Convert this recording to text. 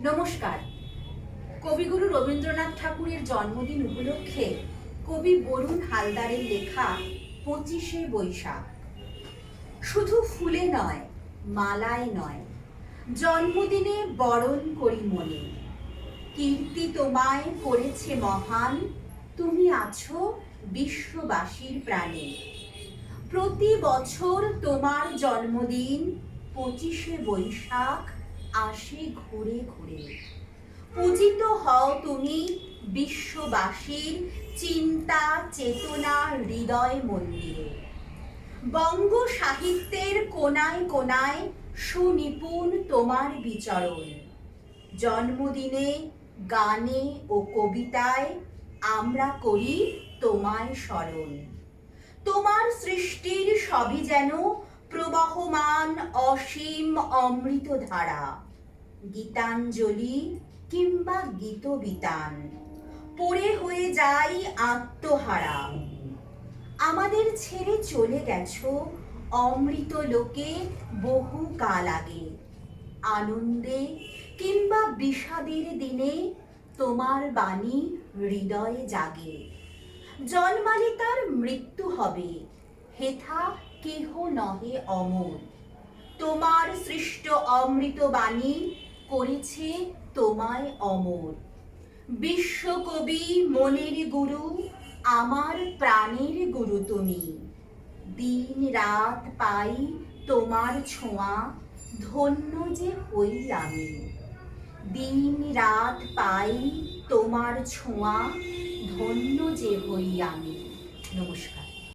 নমস্কার। কবিগুরু রবীন্দ্রনাথ ঠাকুরের জন্মদিন উপলক্ষে কবি বরুণ হালদারের লেখা 25শে বৈশাখ। শুধু ফুলে নয়, মালায় নয়, জন্মদিনে বরণ করি মনে। কীর্তি তোমায় করেছে মহান, তুমি আছো বিশ্ববাসীর প্রাণে। প্রতি বছর তোমার জন্মদিন 25শে বৈশাখ আসে ঘুরে ঘুরে। পূজিত হও তুমি বিশ্ববাসীর চিন্তা চেতনা হৃদয় মন্দিরে। বঙ্গ সাহিত্যের কোনায় কোনায় সুনিপুণ তোমার বিচরণ। জন্মদিনে গানে ও কবিতায় আমরা করি তোমায় স্মরণ। তোমার সৃষ্টির সবই যেন প্রবহমান অসীম অমৃত ধারা। গীতাঞ্জলি কিংবা গীতবিতান পড়ে হয়ে যাই আত্মহারা। আমাদের ছেড়ে চলে গেছো অমৃত লোকে বহু কাল আগে। আনন্দে কিংবা বিষাদের দিনে তোমার বাণী হৃদয়ে জাগে। জন্মালে তার মৃত্যু হবে, হেথা কেহ নহে অমর। তোমার সৃষ্ট অমৃত বাণী করেছে তোমায় অমর। বিশ্বকবি মনের গুরু, আমার প্রাণের গুরু তুমি। দিন রাত পাই তোমার ছোঁয়া, ধন্য যে হই আমি। দিন রাত পাই তোমার ছোঁয়া, ধন্য যে হই আমি। নমস্কার।